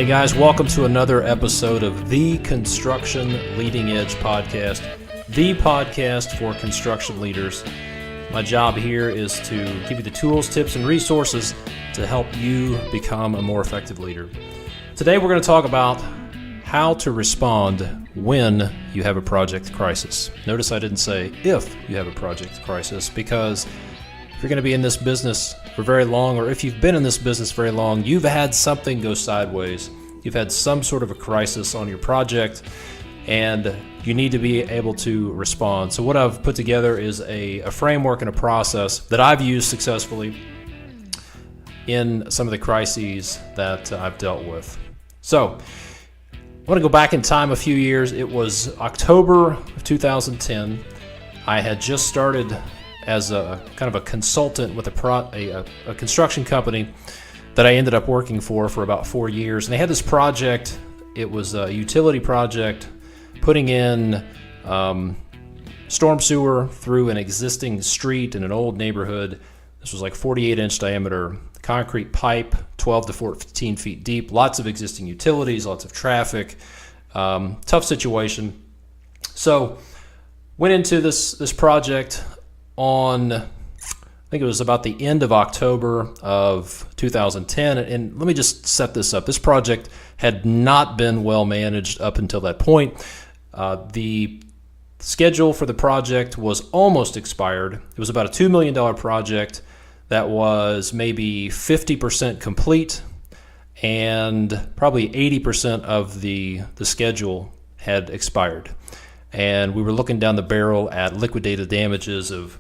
Hey guys, welcome to another episode of the Construction Leading Edge podcast, the podcast for construction leaders. My job here is to give you the tools, tips, and resources to help you become a more effective leader. Today we're going to talk about how to respond when you have a project crisis. Notice I didn't say if you have a project crisis, because if you're going to be in this business for very long, or if you've been in this business very long, you've had something go sideways. You've had some sort of a crisis on your project, and you need to be able to respond. So what I've put together is a framework and a process that I've used successfully in some of the crises that I've dealt with. So I want to go back in time a few years. It was October of 2010. I had just started as a kind of a consultant with a construction company that I ended up working for about 4 years. And they had this project. It was a utility project, putting in storm sewer through an existing street in an old neighborhood. This was like 48-inch diameter concrete pipe, 12 to 14 feet deep, lots of existing utilities, lots of traffic, tough situation. So went into this project on, I think it was about the end of October of 2010. And let me just set this up. This project had not been well managed up until that point. The schedule for the project was almost expired. It was about a $2 million project that was maybe 50% complete, and probably 80% of the schedule had expired. And we were looking down the barrel at liquidated damages of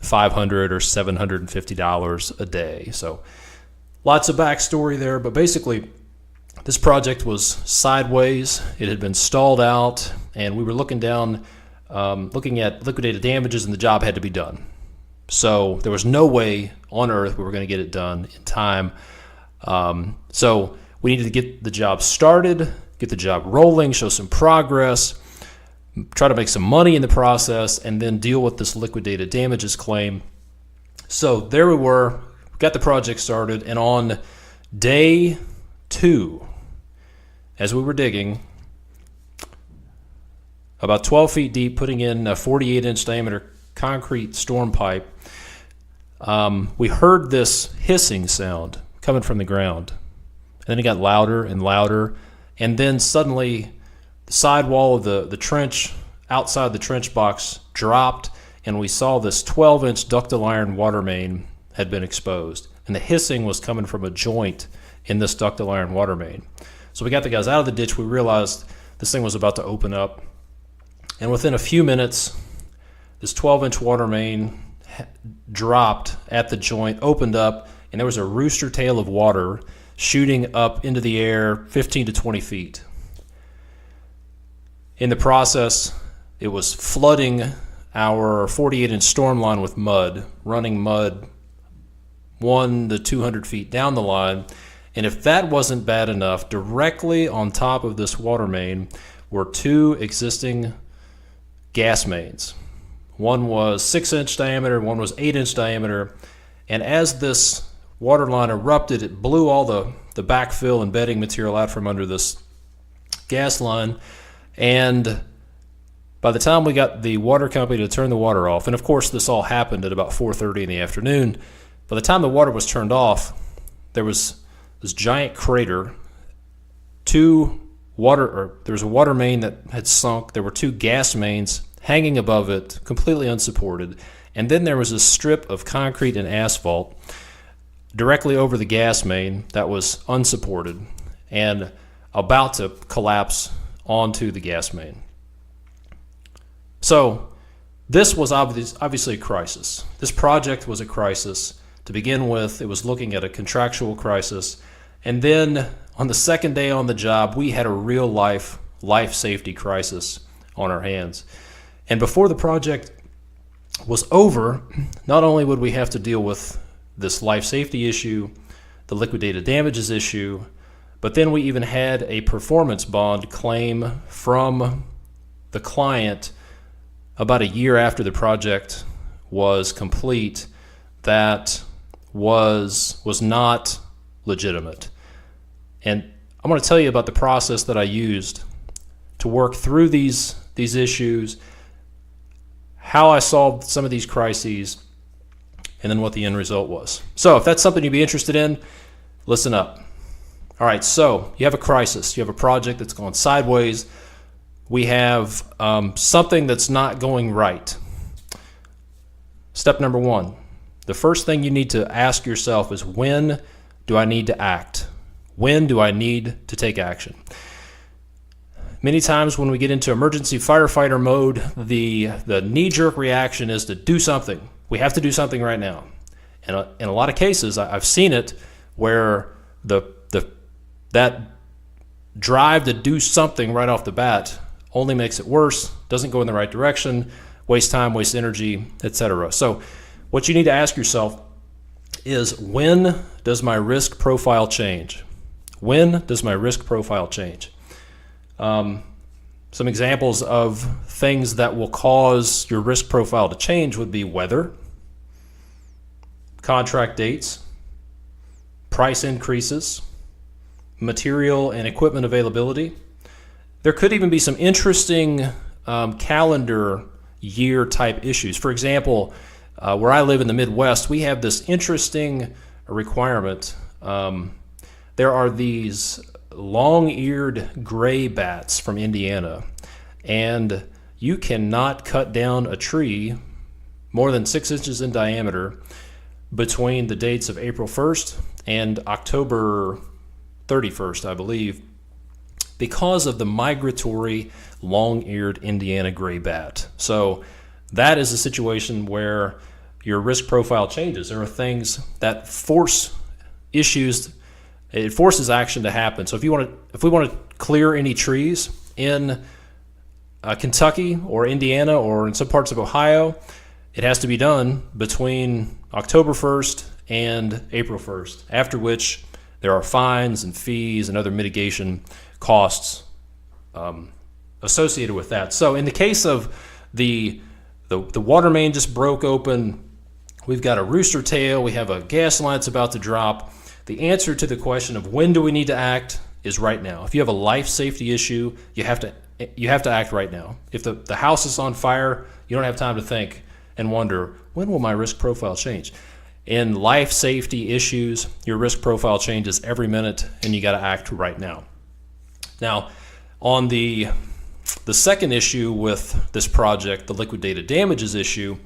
$500 or $750 a day. So lots of backstory there, but basically this project was sideways. It had been stalled out, and we were looking down, looking at liquidated damages, and the job had to be done. So there was no way on earth we were going to get it done in time. So we needed to get the job started, get the job rolling, show some progress, try to make some money in the process, and then deal with this liquidated damages claim. So there we were, got the project started, and on day 2, as we were digging, about 12 feet deep, putting in a 48-inch diameter concrete storm pipe, we heard this hissing sound coming from the ground. And then it got louder and louder, and then suddenly the sidewall of the trench outside the trench box dropped, and we saw this 12-inch ductile iron water main had been exposed. And the hissing was coming from a joint in this ductile iron water main. So we got the guys out of the ditch. We realized this thing was about to open up. And within a few minutes, this 12-inch water main dropped at the joint, opened up, and there was a rooster tail of water shooting up into the air 15 to 20 feet. In the process, it was flooding our 48-inch storm line with mud, running mud 100 to 200 feet down the line. And if that wasn't bad enough, directly on top of this water main were 2 existing gas mains. One was 6-inch diameter, one was 8-inch diameter. And as this water line erupted, it blew all the backfill and bedding material out from under this gas line. And by the time we got the water company to turn the water off, and of course this all happened at about 4:30 in the afternoon, by the time the water was turned off, there was this giant crater. There was a water main that had sunk. There were 2 gas mains hanging above it, completely unsupported. And then there was a strip of concrete and asphalt directly over the gas main that was unsupported and about to collapse onto the gas main. So this was obviously a crisis. This project was a crisis. To begin with, it was looking at a contractual crisis. And then on the second day on the job, we had a real life safety crisis on our hands. And before the project was over, not only would we have to deal with this life safety issue, the liquidated damages issue, but then we even had a performance bond claim from the client about a year after the project was complete that was not legitimate. And I'm going to tell you about the process that I used to work through these issues, how I solved some of these crises, and then what the end result was. So if that's something you'd be interested in, listen up. All right, so you have a crisis. You have a project that's gone sideways. We have something that's not going right. Step number one, the first thing you need to ask yourself is, when do I need to act? When do I need to take action? Many times when we get into emergency firefighter mode, the knee-jerk reaction is to do something. We have to do something right now. And in a lot of cases, I've seen it where that drive to do something right off the bat only makes it worse, doesn't go in the right direction, waste time, waste energy, etc. So what you need to ask yourself is, when does my risk profile change? When does my risk profile change? Some examples of things that will cause your risk profile to change would be weather, contract dates, price increases, material and equipment availability. There could even be some interesting calendar year type issues. For example, where I live in the Midwest, we have this interesting requirement. There are these long-eared gray bats from Indiana, and you cannot cut down a tree more than 6 inches in diameter between the dates of April 1st and October 31st, I believe, because of the migratory long-eared Indiana gray bat. So that is a situation where your risk profile changes. There are things that force issues. It forces action to happen. So if we want to clear any trees in Kentucky or Indiana or in some parts of Ohio, it has to be done between October 1st and April 1st, after which there are fines and fees and other mitigation costs associated with that. So in the case of the water main just broke open, we've got a rooster tail, we have a gas line that's about to drop. The answer to the question of when do we need to act is right now. If you have a life safety issue, you have to act right now. If the house is on fire, you don't have time to think and wonder, when will my risk profile change? In life safety issues, your risk profile changes every minute, and you got to act right now. Now, on the second issue with this project, the liquidated damages issue,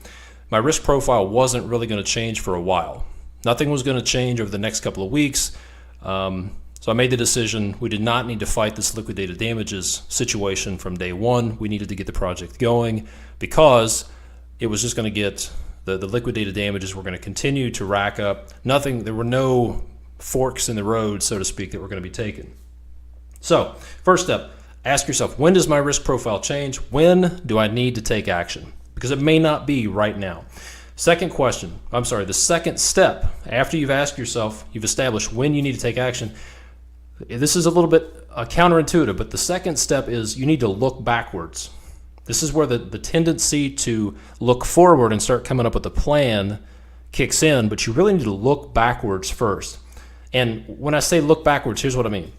my risk profile wasn't really going to change for a while. Nothing was going to change over the next couple of weeks. So I made the decision we did not need to fight this liquidated damages situation from day one. We needed to get the project going because it was just going to get the liquidated damages were going to continue to rack up. There were no forks in the road, so to speak, that were going to be taken. So first step, ask yourself, when does my risk profile change? When do I need to take action? Because it may not be right now. The second step, after you've asked yourself, you've established when you need to take action. This is a little bit counterintuitive, but the second step is you need to look backwards. This is where the tendency to look forward and start coming up with a plan kicks in, but you really need to look backwards first. And when I say look backwards, here's what I mean.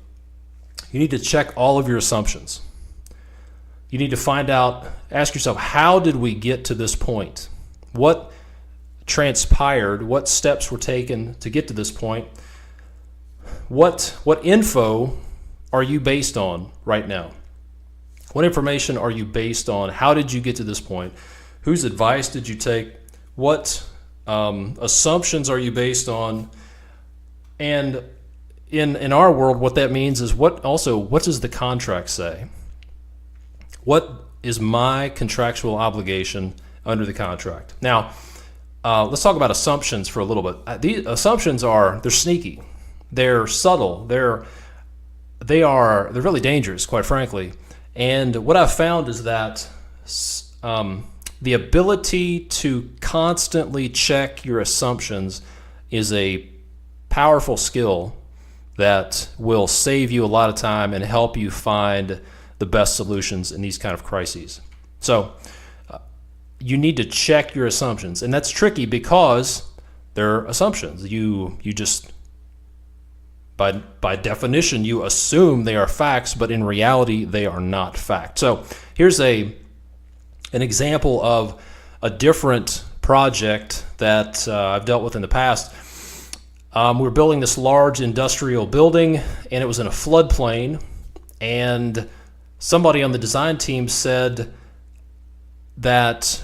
You need to check all of your assumptions. You need to ask yourself, how did we get to this point? What transpired? What steps were taken to get to this point? What info are you based on right now? What information are you based on? How did you get to this point? Whose advice did you take? What assumptions are you based on? And in our world, what that means is what does the contract say? What is my contractual obligation under the contract? Now, let's talk about assumptions for a little bit. These assumptions they're sneaky, they're subtle, they're really dangerous, quite frankly. And what I've found is that the ability to constantly check your assumptions is a powerful skill that will save you a lot of time and help you find the best solutions in these kind of crises. So you need to check your assumptions, and that's tricky because they're assumptions. You just By definition, you assume they are facts, but in reality, they are not fact. So here's an example of a different project that I've dealt with in the past. We were building this large industrial building, and it was in a floodplain, and somebody on the design team said that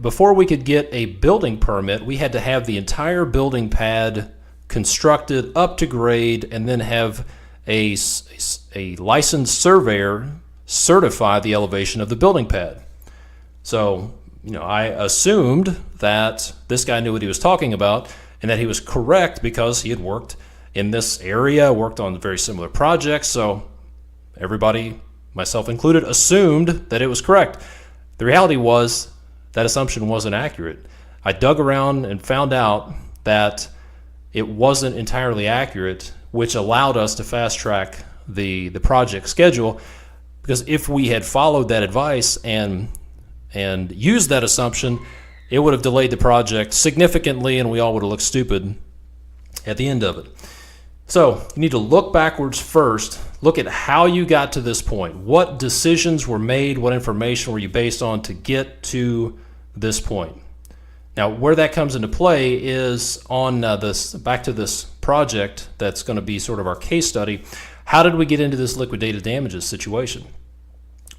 before we could get a building permit, we had to have the entire building pad constructed up to grade and then have a licensed surveyor certify the elevation of the building pad. So, I assumed that this guy knew what he was talking about and that he was correct because he had worked in this area, worked on very similar projects. So everybody, myself included, assumed that it was correct. The reality was that assumption wasn't accurate. I dug around and found out that it wasn't entirely accurate, which allowed us to fast track the project schedule, because if we had followed that advice and used that assumption, it would have delayed the project significantly and we all would have looked stupid at the end of it. So you need to look backwards first. Look at how you got to this point. What decisions were made? What information were you based on to get to this point? Now, where that comes into play is on back to this project that's going to be sort of our case study. How did we get into this liquidated damages situation?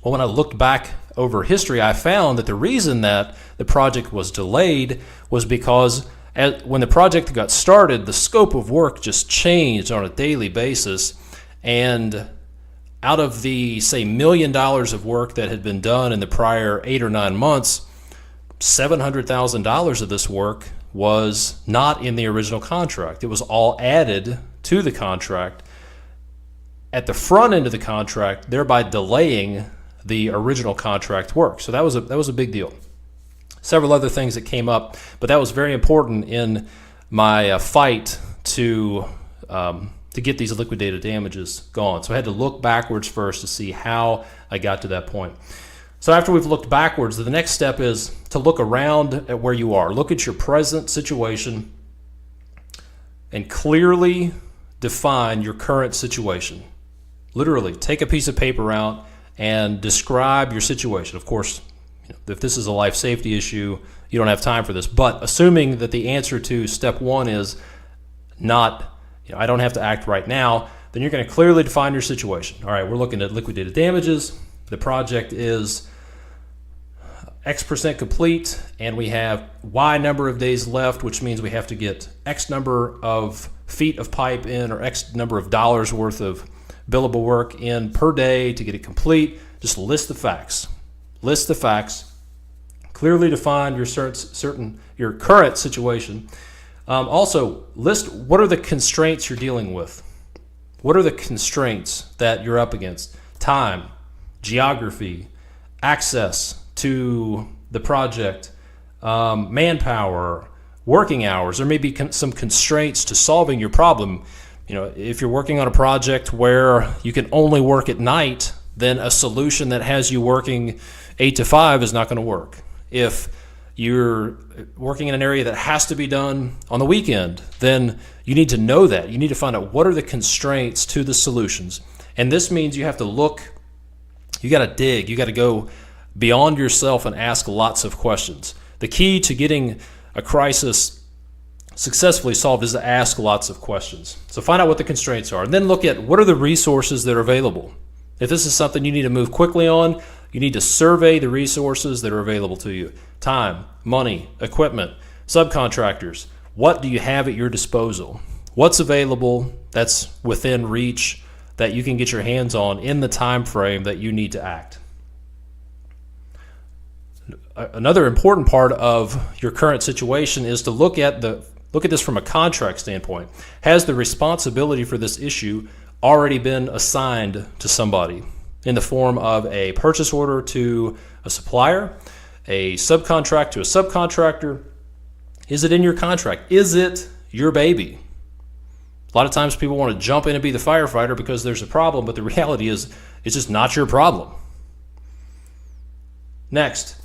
Well, when I looked back over history, I found that the reason that the project was delayed was because when the project got started, the scope of work just changed on a daily basis. And out of the, say, $1 million of work that had been done in the prior 8 or 9 months, $700,000 of this work was not in the original contract. It was all added to the contract at the front end of the contract, thereby delaying the original contract work. So that was a big deal. Several other things that came up, but that was very important in my fight to get these liquidated damages gone. So I had to look backwards first to see how I got to that point. So after we've looked backwards, the next step is to look around at where you are. Look at your present situation and clearly define your current situation. Literally, take a piece of paper out and describe your situation. Of course, if this is a life safety issue, you don't have time for this. But assuming that the answer to step 1 is not, I don't have to act right now, then you're going to clearly define your situation. All right, we're looking at liquidated damages. The project is X% complete, and we have Y number of days left, which means we have to get X number of feet of pipe in or X number of dollars worth of billable work in per day to get it complete. Just list the facts. List the facts. Clearly define your current situation. Also, list what are the constraints you're dealing with. What are the constraints that you're up against? Time, geography, access to the project, manpower, working hours. There may be some constraints to solving your problem. If you're working on a project where you can only work at night, then a solution that has you working 8 to 5 is not going to work. If you're working in an area that has to be done on the weekend, then you need to know that. You need to find out what are the constraints to the solutions. And this means you have to look, you got to dig, you got to go beyond yourself and ask lots of questions. The key to getting a crisis successfully solved is to ask lots of questions. So find out what the constraints are, and then look at what are the resources that are available. If this is something you need to move quickly on, you need to survey the resources that are available to you. Time, money, equipment, subcontractors. What do you have at your disposal? What's available that's within reach that you can get your hands on in the time frame that you need to act? Another important part of your current situation is to look at this from a contract standpoint. Has the responsibility for this issue already been assigned to somebody in the form of a purchase order to a supplier, a subcontract to a subcontractor? Is it in your contract? Is it your baby? A lot of times people want to jump in and be the firefighter because there's a problem, but the reality is it's just not your problem. Next,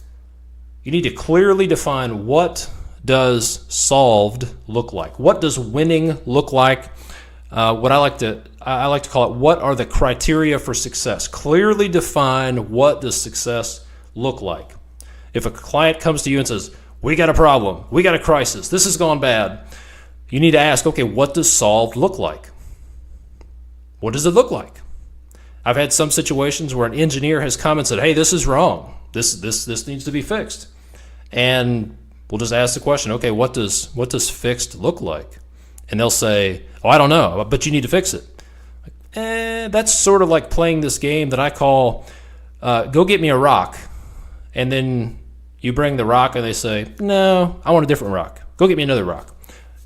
you need to clearly define what does solved look like. What does winning look like? what I like to call it, what are the criteria for success? Clearly define what does success look like. If a client comes to you and says, we got a problem, we got a crisis, this has gone bad, you need to ask, okay, what does solved look like? What does it look like? I've had some situations where an engineer has come and said, hey, this is wrong. This needs to be fixed. And we'll just ask the question, okay, what does fixed look like? And they'll say, oh, I don't know, but you need to fix it. That's sort of like playing this game that I call, go get me a rock. And then you bring the rock and they say, no, I want a different rock. Go get me another rock.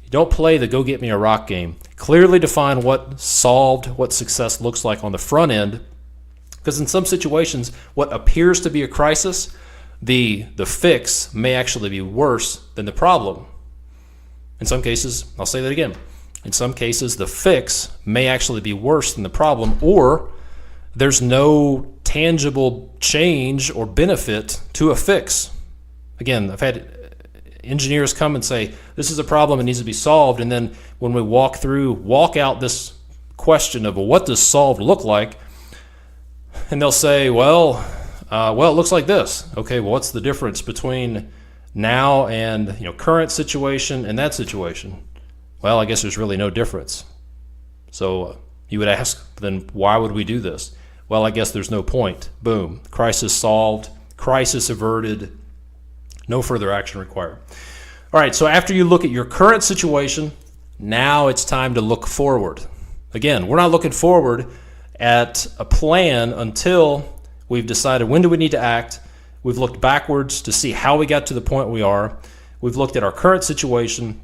You don't play the go get me a rock game. Clearly define what success looks like on the front end, because in some situations, what appears to be a crisis, the fix may actually be worse than the problem. In some cases, I'll say that again, in some cases, the fix may actually be worse than the problem, or there's no tangible change or benefit to a fix. Again, I've had engineers come and say, this is a problem, it needs to be solved, and then when we walk out this question of, well, what does solved look like? And they'll say, well, it looks like this. Okay, well, what's the difference between now and current situation and that situation? Well, I guess there's really no difference. So you would ask, then why would we do this? Well, I guess there's no point. Boom, crisis solved, crisis averted, no further action required. All right, so after you look at your current situation, now it's time to look forward. Again, we're not looking forward at a plan until we've decided when do we need to act. We've looked backwards to see how we got to the point we are. We've looked at our current situation.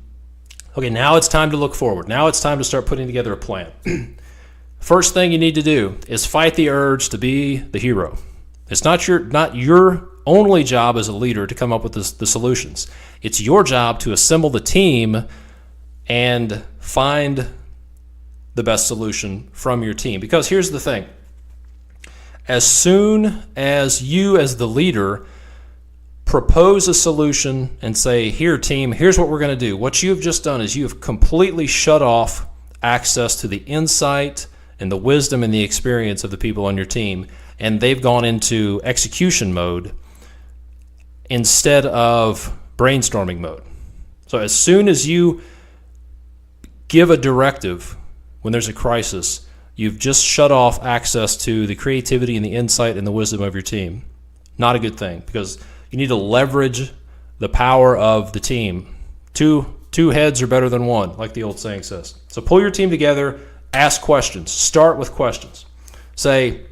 Okay, now it's time to look forward. Now it's time to start putting together a plan. First thing you need to do is fight the urge to be the hero. It's not your only job as a leader to come up with the solutions. It's your job to assemble the team and find the best solution from your team. Because here's the thing. As soon as you as the leader propose a solution and say, here team, here's what we're going to do, what you've just done is you have completely shut off access to the insight and the wisdom and the experience of the people on your team, and they've gone into execution mode instead of brainstorming mode. So as soon as you give a directive when there's a crisis, you've just shut off access to the creativity and the insight and the wisdom of your team. Not a good thing, because you need to leverage the power of the team. Two heads are better than one, like the old saying says. So pull your team together, ask questions. Start with questions. Say,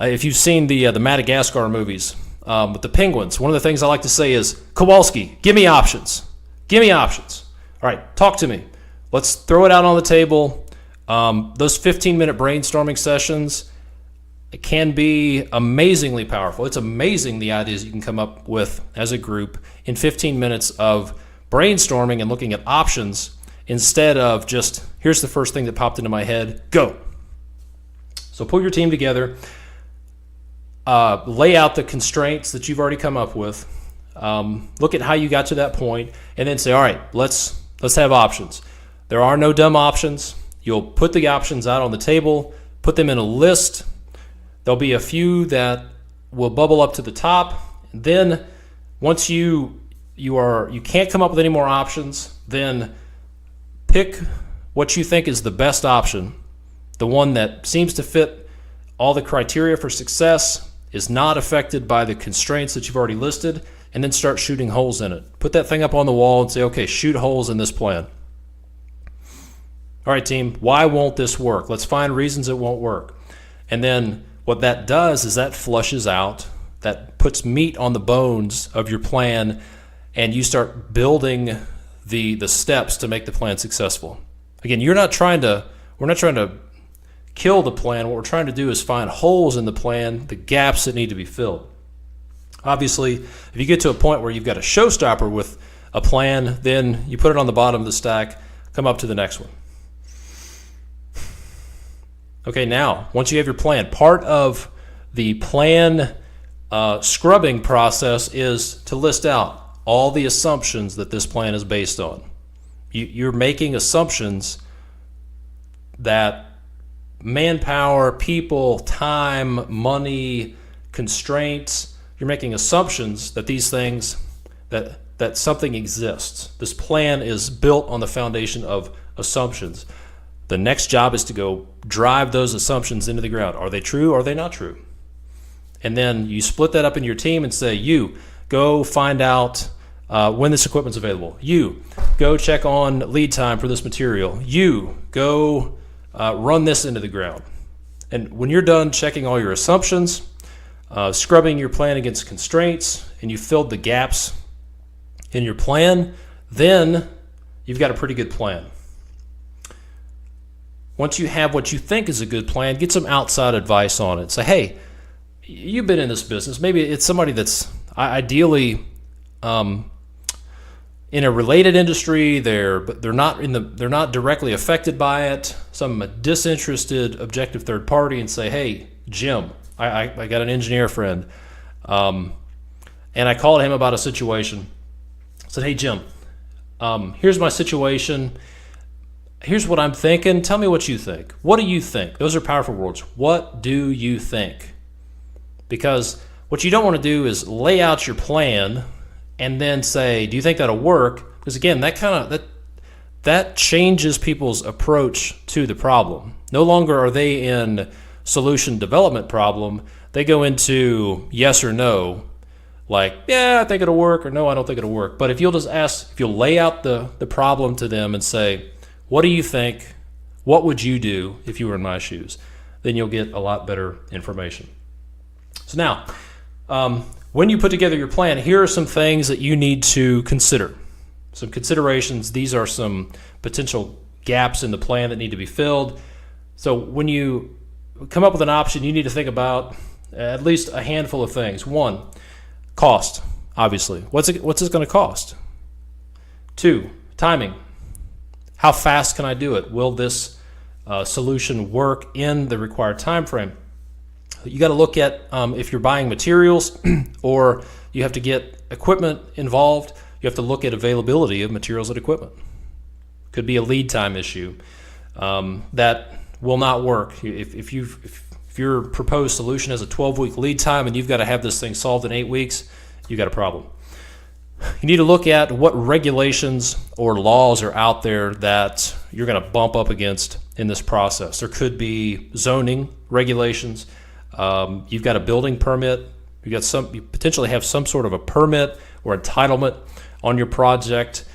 if you've seen the Madagascar movies with the penguins, one of the things I like to say is, Kowalski, give me options. Give me options. All right, talk to me. Let's throw it out on the table. Those 15-minute brainstorming sessions, it can be amazingly powerful. It's amazing the ideas you can come up with as a group in 15 minutes of brainstorming and looking at options instead of just, here's the first thing that popped into my head, go. So pull your team together, lay out the constraints that you've already come up with, look at how you got to that point, and then say, all right, let's have options. There are no dumb options. You'll put the options out on the table, put them in a list. There'll be a few that will bubble up to the top. Then once you can't come up with any more options, then pick what you think is the best option, the one that seems to fit all the criteria for success, is not affected by the constraints that you've already listed, and then start shooting holes in it. Put that thing up on the wall and say, okay, shoot holes in this plan. All right, team, why won't this work? Let's find reasons it won't work. And then what that does is that flushes out, that puts meat on the bones of your plan, and you start building the steps to make the plan successful. Again, we're not trying to kill the plan. What we're trying to do is find holes in the plan, the gaps that need to be filled. Obviously, if you get to a point where you've got a showstopper with a plan, then you put it on the bottom of the stack, come up to the next one. Okay, now, once you have your plan, part of the plan scrubbing process is to list out all the assumptions that this plan is based on. You're making assumptions that manpower, people, time, money, constraints, you're making assumptions that these things, that something exists. This plan is built on the foundation of assumptions. The next job is to go drive those assumptions into the ground. Are they true or are they not true? And then you split that up in your team and say, you go find out when this equipment's available. You go check on lead time for this material. You go run this into the ground. And when you're done checking all your assumptions, scrubbing your plan against constraints, and you filled the gaps in your plan, then you've got a pretty good plan. Once you have what you think is a good plan, get some outside advice on it. Say, hey, you've been in this business. Maybe it's somebody that's ideally in a related industry. They're not directly affected by it. Some disinterested, objective third party, and say, hey, Jim, I got an engineer friend, and I called him about a situation. I said, hey, Jim, here's my situation. Here's what I'm thinking. Tell me what you think. What do you think? Those are powerful words. What do you think? Because what you don't want to do is lay out your plan and then say, do you think that'll work? Because again, that changes people's approach to the problem. No longer are they in solution development problem. They go into yes or no, like, yeah, I think it'll work, or no, I don't think it'll work. But if you'll just ask, if you'll lay out the problem to them and say, what do you think? What would you do if you were in my shoes? Then you'll get a lot better information. So now, when you put together your plan, here are some things that you need to consider. Some considerations. These are some potential gaps in the plan that need to be filled. So when you come up with an option, you need to think about at least a handful of things. One, cost, obviously. What's this going to cost? Two, timing. How fast can I do it? Will this solution work in the required time frame? You got to look at if you're buying materials or you have to get equipment involved, you have to look at availability of materials and equipment. Could be a lead time issue that will not work. If your proposed solution has a 12-week lead time and you've got to have this thing solved in 8 weeks, you've got a problem. You need to look at what regulations or laws are out there that you're going to bump up against in this process. There could be zoning regulations. You've got a building permit. You potentially have some sort of a permit or entitlement on your project.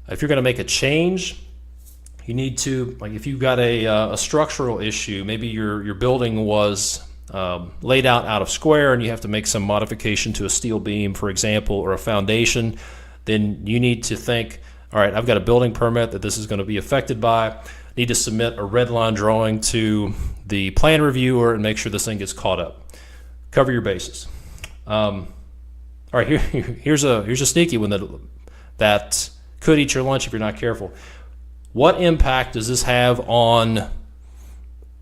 If you're going to make a change, you need to, like if you've got a structural issue, maybe your building was laid out of square and you have to make some modification to a steel beam, for example, or a foundation, then you need to think, all right, I've got a building permit that this is going to be affected by. I need to submit a red line drawing to the plan reviewer and make sure this thing gets caught up. Cover your bases. All right, here's a sneaky one that could eat your lunch if you're not careful. What impact does this have on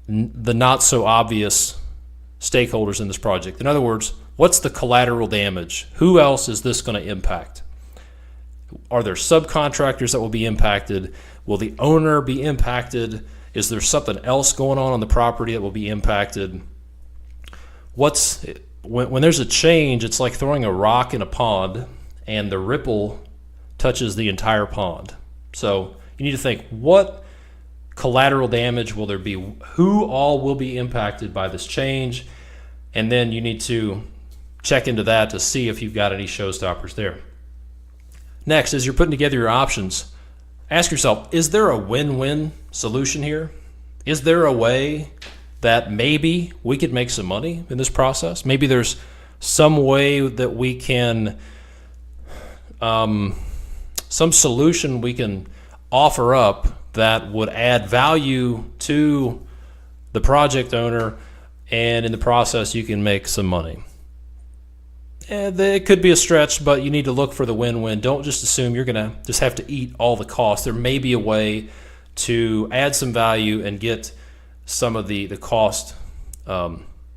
the not so obvious stakeholders in this project? In other words, what's the collateral damage? Who else is this going to impact? Are there subcontractors that will be impacted? Will the owner be impacted? Is there something else going on the property that will be impacted? When there's a change, it's like throwing a rock in a pond and the ripple touches the entire pond. So you need to think, what collateral damage will there be? Who all will be impacted by this change? And then you need to check into that to see if you've got any showstoppers there. Next, as you're putting together your options, ask yourself, is there a win-win solution here? Is there a way that maybe we could make some money in this process? Maybe there's some way that we can, some solution we can offer up that would add value to the project owner, and in the process you can make some money. It could be a stretch, but you need to look for the win-win. Don't just assume you're going to just have to eat all the costs. There may be a way to add some value and get some of the cost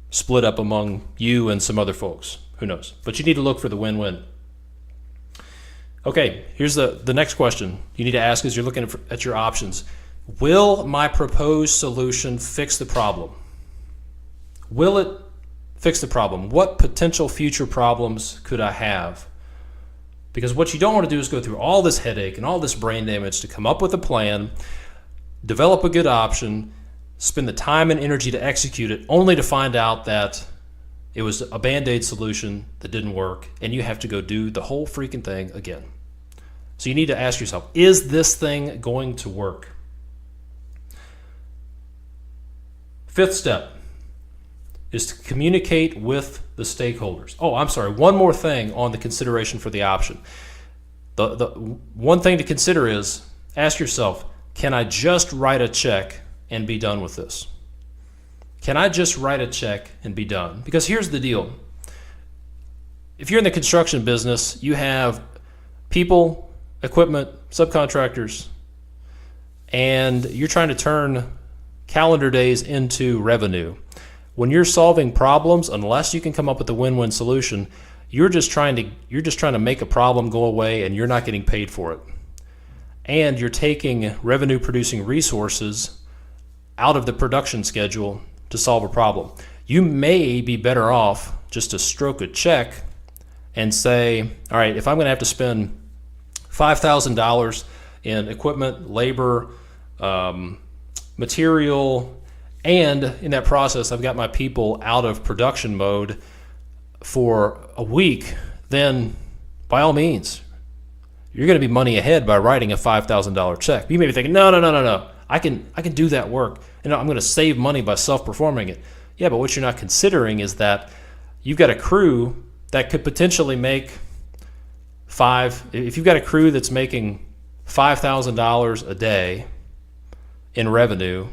split up among you and some other folks. Who knows? But you need to look for the win-win. Okay, here's the next question you need to ask as you're looking at your options. Will my proposed solution fix the problem? Will it fix the problem? What potential future problems could I have? Because what you don't want to do is go through all this headache and all this brain damage to come up with a plan, develop a good option, spend the time and energy to execute it, only to find out that it was a Band-Aid solution that didn't work, and you have to go do the whole freaking thing again. So you need to ask yourself, is this thing going to work? Fifth step is to communicate with the stakeholders. Oh, I'm sorry, one more thing on the consideration for the option. The one thing to consider is, ask yourself, can I just write a check and be done with this? Can I just write a check and be done? Because here's the deal. If you're in the construction business, you have people, equipment, subcontractors, and you're trying to turn calendar days into revenue. When you're solving problems, unless you can come up with a win-win solution, you're just trying to make a problem go away, and you're not getting paid for it. And you're taking revenue producing resources out of the production schedule to solve a problem. You may be better off just to stroke a check and say, all right, if I'm going to have to spend $5,000 in equipment, labor, material, and in that process I've got my people out of production mode for a week, then by all means, you're going to be money ahead by writing a $5,000 check. You may be thinking, no, I can do that work, and I'm going to save money by self-performing it. Yeah, but what you're not considering is that you've got a crew that could potentially make if you've got a crew that's making $5,000 a day in revenue,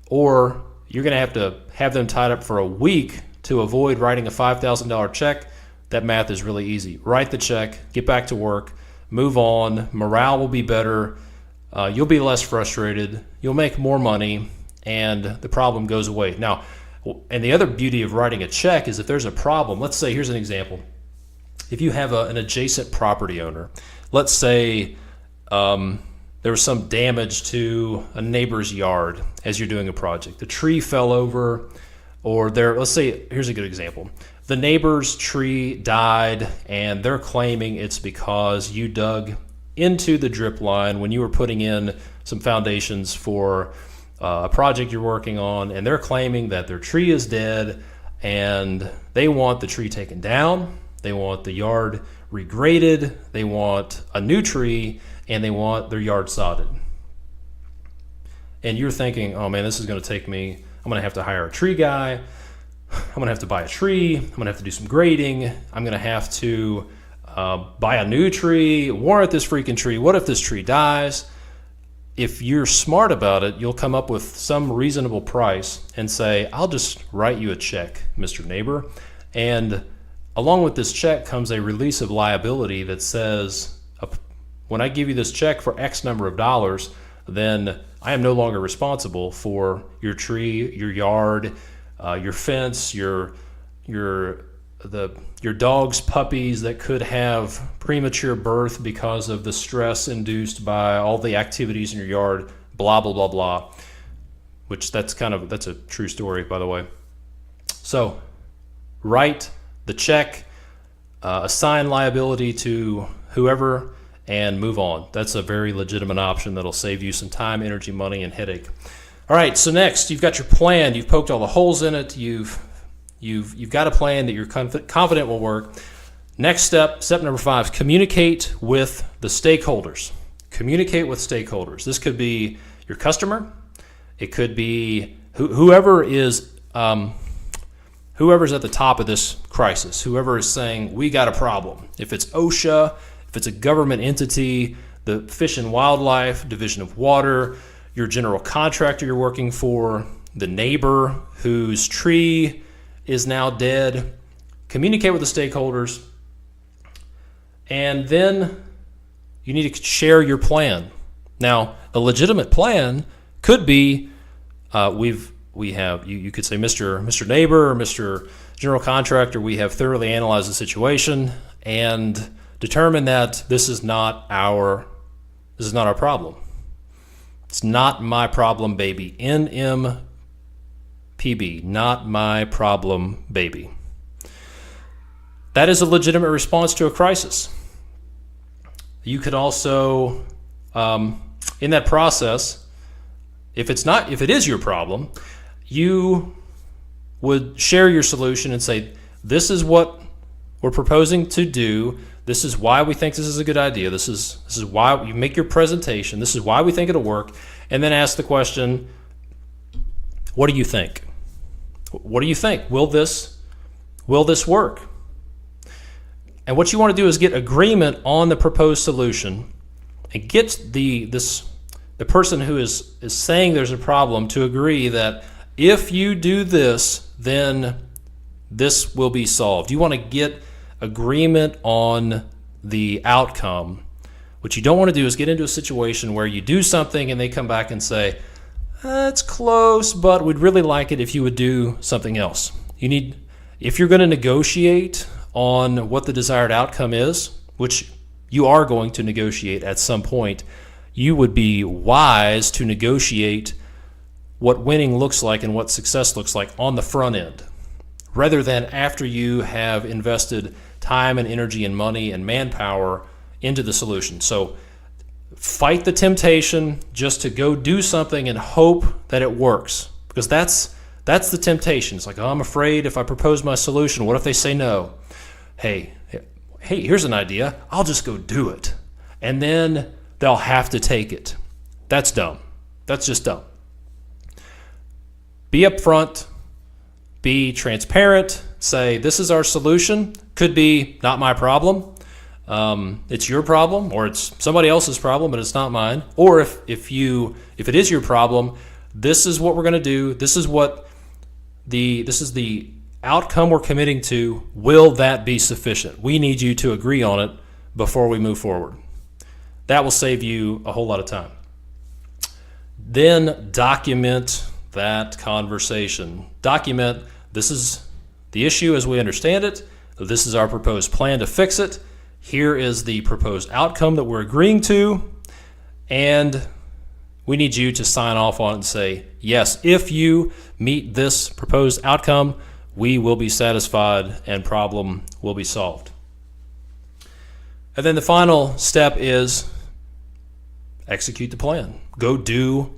or you're going to have them tied up for a week to avoid writing a $5,000 check, that math is really easy. Write the check, get back to work, move on, morale will be better, you'll be less frustrated, you'll make more money, and the problem goes away. Now, and the other beauty of writing a check is if there's a problem, let's say, here's an example. If you have an adjacent property owner, let's say there was some damage to a neighbor's yard as you're doing a project. The tree fell over, or let's say, here's a good example. The neighbor's tree died, and they're claiming it's because you dug into the drip line when you were putting in some foundations for a project you're working on, and they're claiming that their tree is dead, and they want the tree taken down, they want the yard regraded, they want a new tree, and they want their yard sodded. And you're thinking, oh man, this is going to take me, I'm going to have to hire a tree guy, I'm going to have to buy a tree, I'm going to have to do some grading, I'm going to have to buy a new tree, warrant this freaking tree, what if this tree dies? If you're smart about it, you'll come up with some reasonable price and say, I'll just write you a check, Mr. Neighbor. And along with this check comes a release of liability that says, when I give you this check for X number of dollars, then I am no longer responsible for your tree, your yard, your fence, your dog's puppies that could have premature birth because of the stress induced by all the activities in your yard, blah, blah, blah, blah, which that's a true story, by the way. So write the check, assign liability to whoever, and move on. That's a very legitimate option that'll save you some time, energy, money, and headache. All right, so next, you've got your plan. You've poked all the holes in it. You've got a plan that you're confident will work. Next step number 5, communicate with the stakeholders. Communicate with stakeholders. This could be your customer. It could be whoever's at the top of this crisis, whoever is saying, we got a problem. If it's OSHA, if it's a government entity, the Fish and Wildlife, Division of Water, your general contractor you're working for, the neighbor whose tree is now dead, communicate with the stakeholders, and then you need to share your plan. Now, a legitimate plan could be, you could say, Mr. Neighbor or Mr. General Contractor, we have thoroughly analyzed the situation and determined that this is not our problem. It's not my problem, baby. NMPB, not my problem, baby. That is a legitimate response to a crisis. You could also, in that process, if it is your problem, you would share your solution and say, this is what we're proposing to do. This is why we think this is a good idea. This is why you make your presentation. This is why we think it'll work. And then ask the question, what do you think? What do you think? Will this work? And what you want to do is get agreement on the proposed solution and get the person who is saying there's a problem to agree that if you do this, then this will be solved. You want to get agreement on the outcome. What you don't want to do is get into a situation where you do something and they come back and say, it's close, but we'd really like it if you would do something else. If you're going to negotiate on what the desired outcome is, which you are going to negotiate at some point, you would be wise to negotiate what winning looks like and what success looks like on the front end, rather than after you have invested time and energy and money and manpower into the solution. So fight the temptation just to go do something and hope that it works, because that's the temptation. It's like, oh, I'm afraid if I propose my solution, what if they say no? Hey, here's an idea. I'll just go do it. And then they'll have to take it. That's dumb. That's just dumb. Be upfront. Be transparent. Say, this is our solution. Could be not my problem. It's your problem, or it's somebody else's problem, but it's not mine. Or if it is your problem, this is what we're going to do. This is the outcome we're committing to. Will that be sufficient? We need you to agree on it before we move forward. That will save you a whole lot of time. Then document that conversation. Document, this is the issue as we understand it. This is our proposed plan to fix it. Here is the proposed outcome that we're agreeing to. And we need you to sign off on it and say, yes, if you meet this proposed outcome, we will be satisfied and problem will be solved. And then the final step is execute the plan. Go do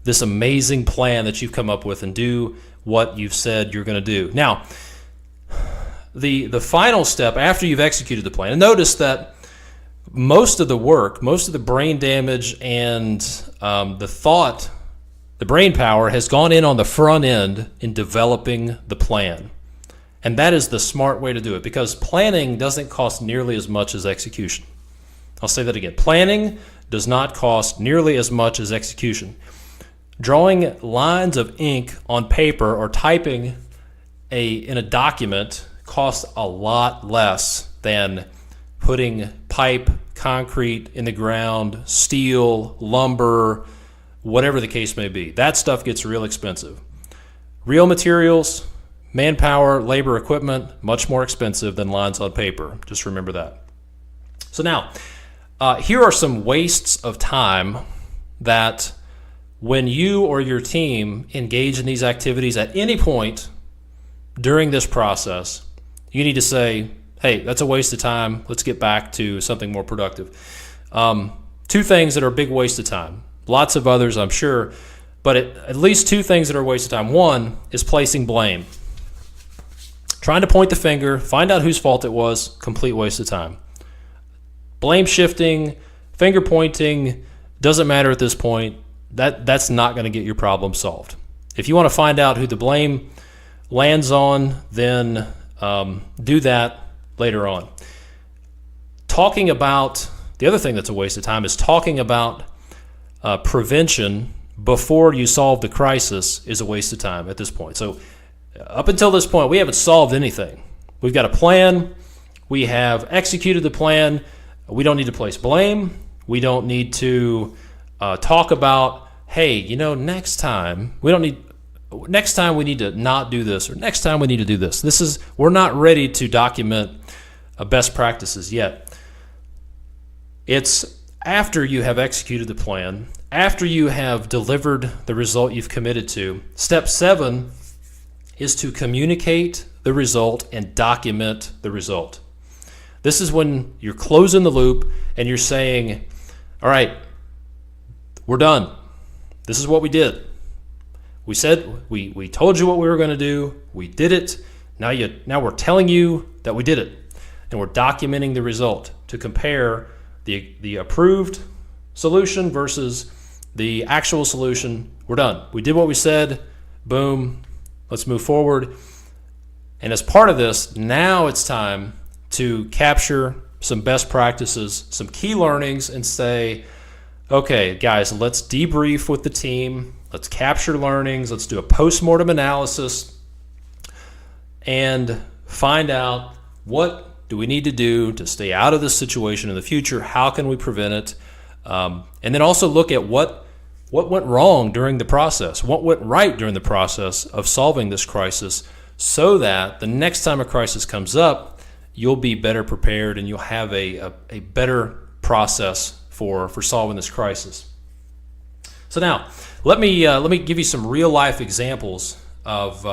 this amazing plan that you've come up with and do what you've said you're going to do. Now, the final step after you've executed the plan, and notice that most of the work, most of the brain damage and the brain power has gone in on the front end in developing the plan. And that is the smart way to do it, because planning doesn't cost nearly as much as execution. I'll say that again. Planning does not cost nearly as much as execution. Drawing lines of ink on paper or typing in a document costs a lot less than putting pipe, concrete in the ground, steel, lumber, whatever the case may be. That stuff gets real expensive. Real materials, manpower, labor, equipment, much more expensive than lines on paper. Just remember that. So now, here are some wastes of time that when you or your team engage in these activities at any point during this process, you need to say, hey, that's a waste of time. Let's get back to something more productive. Two things that are a big waste of time. Lots of others, I'm sure, but at least two things that are a waste of time. One is placing blame. Trying to point the finger, find out whose fault it was, complete waste of time. Blame shifting, finger pointing, doesn't matter at this point. That's not going to get your problem solved. If you want to find out who the blame lands on, then do that later on. Talking about, the other thing that's a waste of time is talking about prevention before you solve the crisis is a waste of time at this point. So up until this point, we haven't solved anything. We've got a plan. We have executed the plan. We don't need to place blame. We don't need to talk about, hey, next time we need to not do this, or next time we need to do this. We're not ready to document best practices yet. It's after you have executed the plan, after you have delivered the result you've committed to, step 7 is to communicate the result and document the result. This is when you're closing the loop and you're saying, all right, we're done. This is what we did. We said, we told you what we were going to do. We did it. Now we're telling you that we did it. And we're documenting the result to compare the approved solution versus the actual solution. We're done. We did what we said. Boom. Let's move forward. And as part of this, now it's time to capture some best practices, some key learnings, and say, okay, guys, let's debrief with the team. Let's capture learnings. Let's do a post-mortem analysis and find out what do we need to do to stay out of this situation in the future. How can we prevent it? And then also look at what went wrong during the process, what went right during the process of solving this crisis, so that the next time a crisis comes up, you'll be better prepared and you'll have a better process for solving this crisis. So now, let me give you some real life examples of.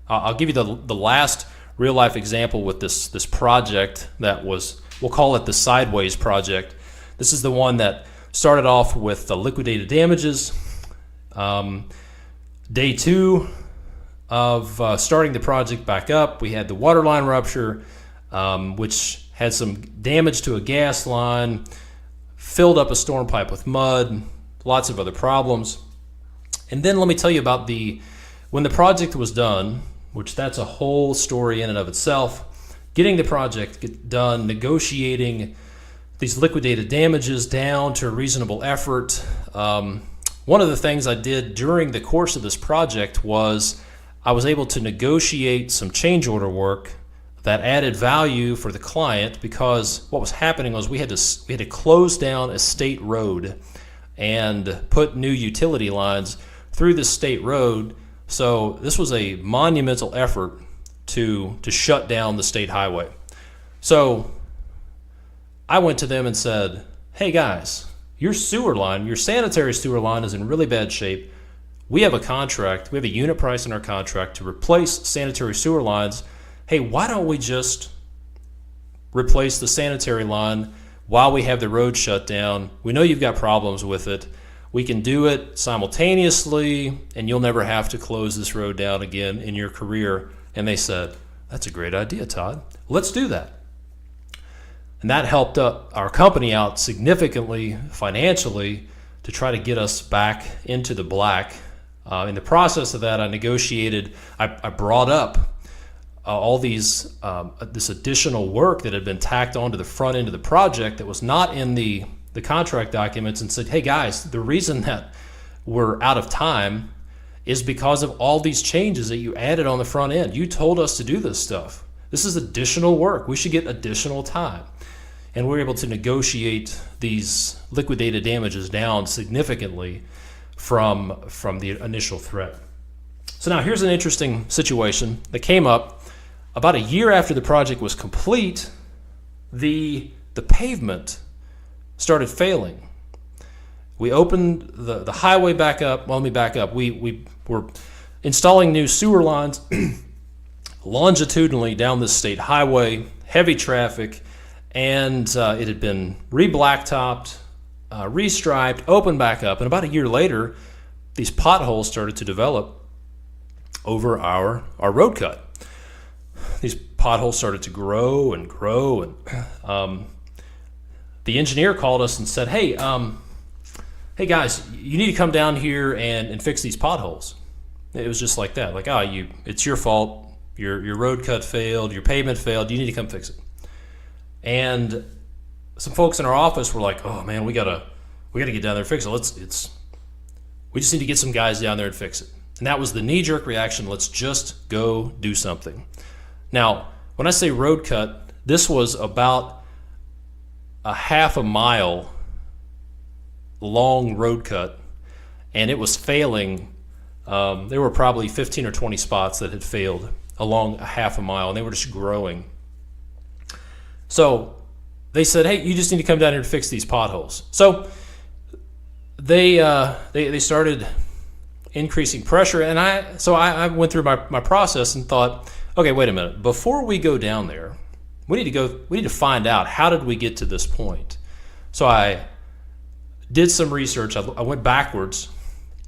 I'll give you the last real life example with this project that was, we'll call it the Sideways project. This is the one that started off with the liquidated damages. Day 2 of starting the project back up, we had the water line rupture, which had some damage to a gas line, filled up a storm pipe with mud, lots of other problems. And then let me tell you about when the project was done, which that's a whole story in and of itself, getting the project done, negotiating these liquidated damages down to a reasonable effort. One of the things I did during the course of this project was I was able to negotiate some change order work that added value for the client, because what was happening was we had to close down a state road and put new utility lines through the state road. So this was a monumental effort to shut down the state highway. So I went to them and said, hey guys, your sewer line, your sanitary sewer line is in really bad shape. We have a contract, we have a unit price in our contract to replace sanitary sewer lines. Hey, why don't we just replace the sanitary line while we have the road shut down? We know you've got problems with it. We can do it simultaneously, and you'll never have to close this road down again in your career. And they said, that's a great idea, Todd. Let's do that. And that helped our company out significantly financially to try to get us back into the black. In the process of that, I brought up all these this additional work that had been tacked onto the front end of the project that was not in the contract documents, and said, hey guys, the reason that we're out of time is because of all these changes that you added on the front end. You told us to do this stuff. This is additional work. We should get additional time. And we're able to negotiate these liquidated damages down significantly from the initial threat. So now here's an interesting situation that came up about a year after the project was complete. The pavement started failing. We opened the highway back up. Well, let me back up. We were installing new sewer lines longitudinally down this state highway, heavy traffic, and it had been re-blacktopped, restriped, opened back up. And about a year later, these potholes started to develop over our road cut. These potholes started to grow and grow, and the engineer called us and said, hey guys, you need to come down here and fix these potholes. It was just like that, like, it's your fault, your road cut failed, your pavement failed, you need to come fix it. And some folks in our office were like, oh man, we gotta get down there and fix it. We just need to get some guys down there and fix it. And that was the knee-jerk reaction. Let's just go do something. Now, when I say road cut, this was about a half a mile long road cut, and it was failing. There were probably 15 or 20 spots that had failed along a half a mile, and they were just growing. So they said, hey, you just need to come down here and fix these potholes. So they started increasing pressure, and I went through my process and thought, okay, wait a minute. Before we go down there, we need to find out, how did we get to this point? So I did some research. I went backwards,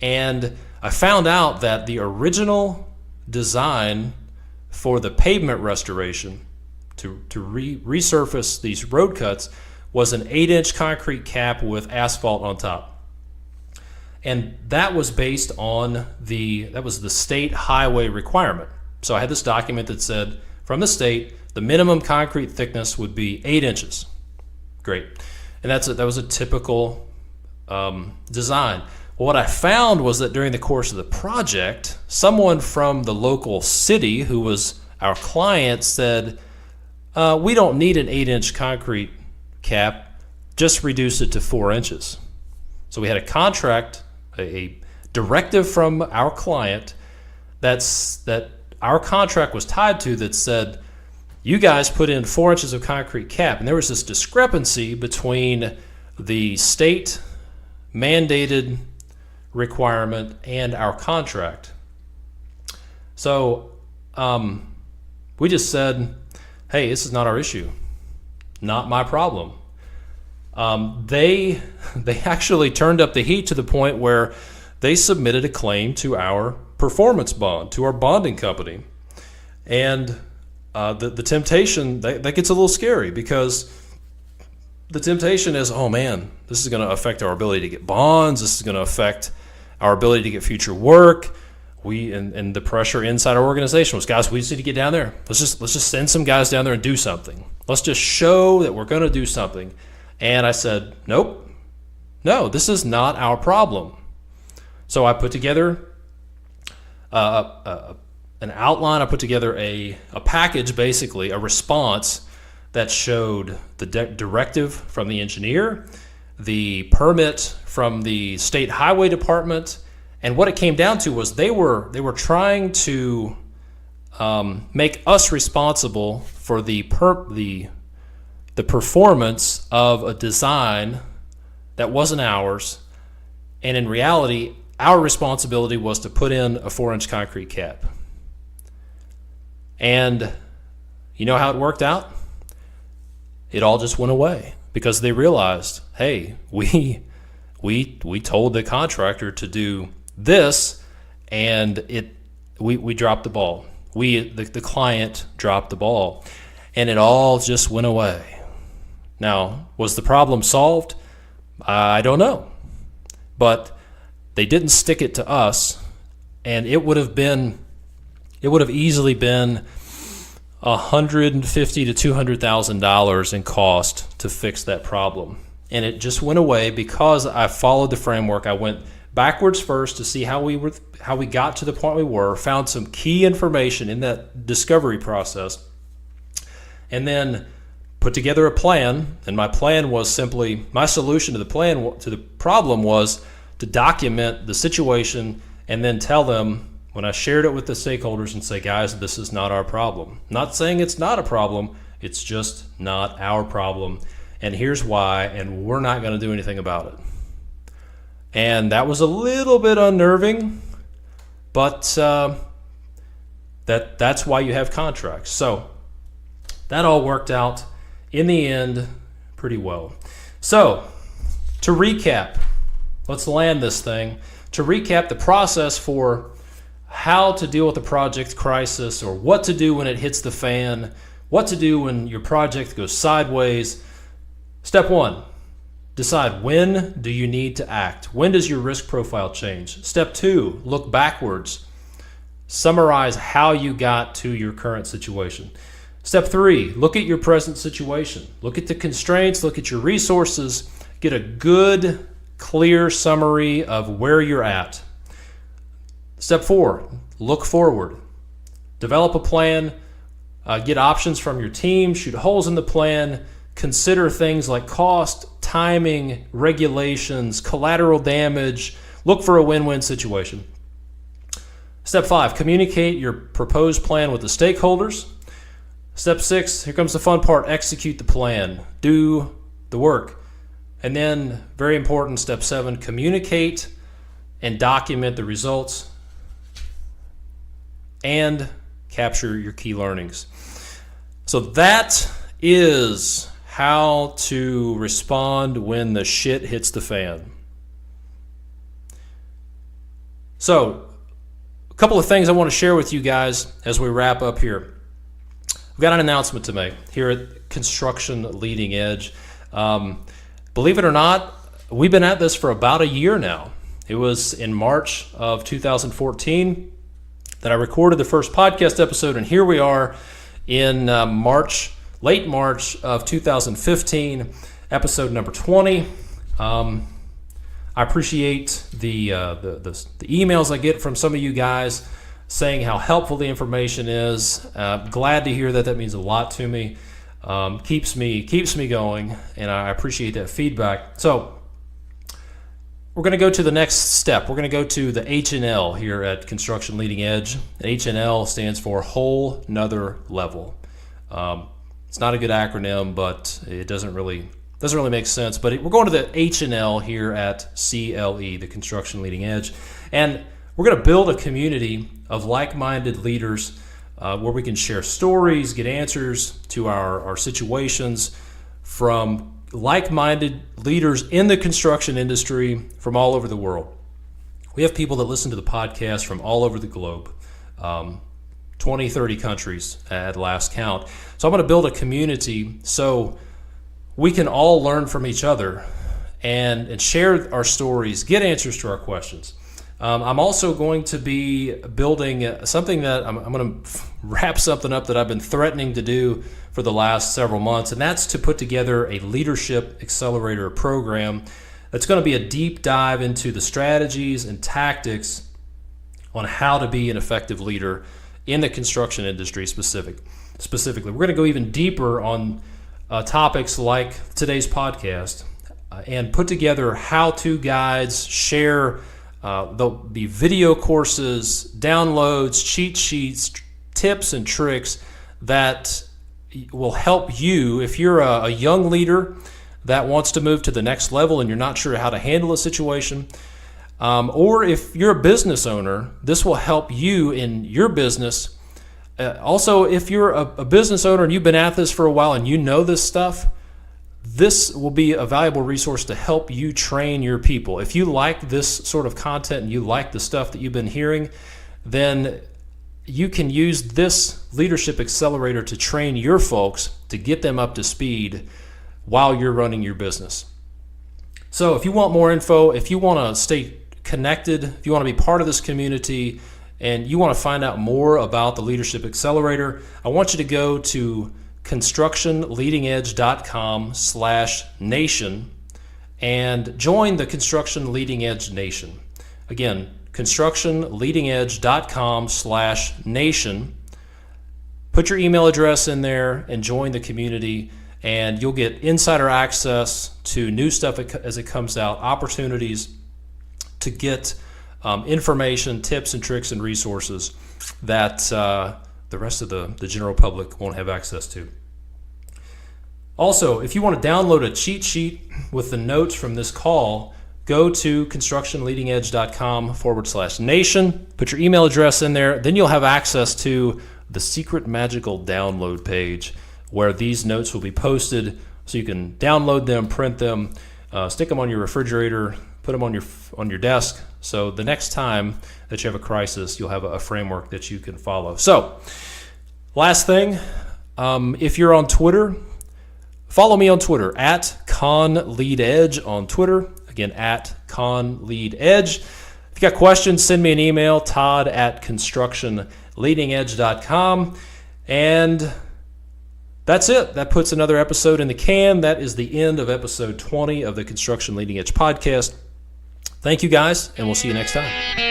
and I found out that the original design for the pavement restoration to resurface these road cuts was an 8-inch concrete cap with asphalt on top. And that was based on that was the state highway requirement. So I had this document that said, from the state, the minimum concrete thickness would be 8 inches. Great. And that was a typical design. Well, what I found was that during the course of the project, someone from the local city who was our client said, we don't need an 8-inch concrete cap, just reduce it to 4 inches. So we had a contract, a directive from our client that our contract was tied to, that said, you guys put in 4 inches of concrete cap. And there was this discrepancy between the state mandated requirement and our contract. So we just said, hey, this is not our issue, not my problem. They actually turned up the heat to the point where they submitted a claim to our performance bond, to our bonding company. And the temptation, that gets a little scary, because the temptation is, oh man, this is going to affect our ability to get bonds. This is going to affect our ability to get future work. And the pressure inside our organization was, guys, we just need to get down there. Let's just send some guys down there and do something. Let's just show that we're going to do something. And I said, nope, no, this is not our problem. So I put together an outline. I put together a package, basically, a response that showed the directive from the engineer, the permit from the state highway department, and what it came down to was they were trying to make us responsible for the performance of a design that wasn't ours, and in reality, our responsibility was to put in a 4-inch concrete cap. And you know how it worked out? It all just went away, because they realized, hey, we told the contractor to do this, and we dropped the ball. The client dropped the ball, and it all just went away. Now, was the problem solved? I don't know, but they didn't stick it to us, and it would have easily been $150,000 to $200,000 in cost to fix that problem. And it just went away because I followed the framework. I went backwards first to see how we got to the point we were, found some key information in that discovery process, and then put together a plan. And my plan was simply, my solution to the problem was to document the situation and then tell them, when I shared it with the stakeholders, and say, guys, this is not our problem. Not saying it's not a problem, it's just not our problem, and here's why, and we're not going to do anything about it. And that was a little bit unnerving, but that's why you have contracts. So that all worked out in the end pretty well. So to recap, let's land this thing. To recap the process for how to deal with a project crisis, or what to do when it hits the fan, what to do when your project goes sideways. Step 1, decide, when do you need to act? When does your risk profile change? Step 2, look backwards. Summarize how you got to your current situation. Step 3, look at your present situation. Look at the constraints, look at your resources, get a good, clear summary of where you're at. Step 4, look forward. Develop a plan, get options from your team, shoot holes in the plan, consider things like cost, timing, regulations, collateral damage, look for a win-win situation. Step 5, communicate your proposed plan with the stakeholders. Step 6, here comes the fun part, execute the plan. Do the work. And then, very important, step 7, communicate and document the results and capture your key learnings. So that is how to respond when the shit hits the fan. So, a couple of things I want to share with you guys as we wrap up here. We've got an announcement to make here at Construction Leading Edge. Believe it or not, we've been at this for about a year now. It was in March of 2014 that I recorded the first podcast episode, and here we are in late March of 2015, episode number 20. I appreciate the emails I get from some of you guys saying how helpful the information is. Glad to hear that. That means a lot to me. Keeps me going, and I appreciate that feedback. So we're going to go to the next step. We're going to go to the H&L here at Construction Leading Edge. H&L stands for Whole Nother Level. It's not a good acronym, but it doesn't really make sense. But we're going to the H&L here at CLE, the Construction Leading Edge, and we're going to build a community of like-minded leaders where we can share stories, get answers to our situations from like-minded leaders in the construction industry from all over the world. We have people that listen to the podcast from all over the globe, 20, 30 countries at last count. So I'm going to build a community so we can all learn from each other and share our stories, get answers to our questions. I'm also going to be building something that I'm going to wrap something up that I've been threatening to do for the last several months, and that's to put together a leadership accelerator program that's going to be a deep dive into the strategies and tactics on how to be an effective leader in the construction industry specifically. We're going to go even deeper on topics like today's podcast and put together how-to guides, share there'll be video courses, downloads, cheat sheets, tips, and tricks that will help you if you're a young leader that wants to move to the next level and you're not sure how to handle a situation. Or if you're a business owner, this will help you in your business. Also, if you're a business owner and you've been at this for a while and you know this stuff, this will be a valuable resource to help you train your people. If you like this sort of content and you like the stuff that you've been hearing, then you can use this leadership accelerator to train your folks to get them up to speed while you're running your business. So if you want more info, if you want to stay connected, if you want to be part of this community, and you want to find out more about the Leadership Accelerator, I want you to go to constructionleadingedge.com/nation and join the Construction Leading Edge Nation. Again, constructionleadingedge.com/nation. Put your email address in there and join the community, and you'll get insider access to new stuff as it comes out, opportunities to get information, tips and tricks and resources that the rest of the general public won't have access to. Also, if you want to download a cheat sheet with the notes from this call, go to constructionleadingedge.com/nation, put your email address in there, then you'll have access to the secret magical download page where these notes will be posted so you can download them, print them, stick them on your refrigerator, put them on your desk, so the next time that you have a crisis, you'll have a framework that you can follow. So, last thing, if you're on Twitter, follow me on Twitter, at ConLeadEdge on Twitter. Again, at ConLeadEdge. If you got questions, send me an email, todd@constructionleadingedge.com. And that's it. That puts another episode in the can. That is the end of episode 20 of the Construction Leading Edge podcast. Thank you guys, and we'll see you next time.